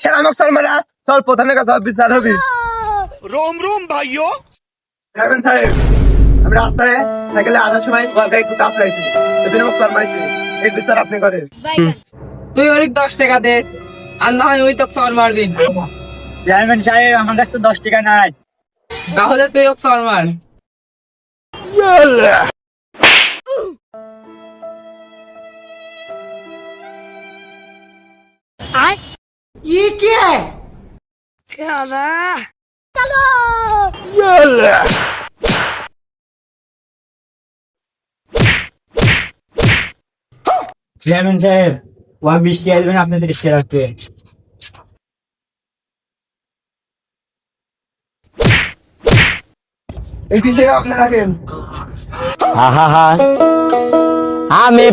শালামক সালমারা চল প্রধানের কাছে বিচার হবে। रोम रोम भाइयों। চেয়ারম্যান সাহেব, আমি রাস্তায় সাইকেলে আসার সময় গলগায় একটু কাজ লাগছে, এজন্য আমাকে সাল মারিছে। এই বিচার আপনি করেন। তুই ওর 10 টাকা দে, আর না হয় ওই তো চর মারবি। চেয়ারম্যান সাহেব, আমার কাছে তো 10 টাকা নাই। তাহলে তুই ওকে চর মার। চেয়ারম্যান সাহেব, ওয়া 20 টাকা দেবেন আপনাদের শেয়ারকে। এই 20 টাকা আপনি রাখেন। আমি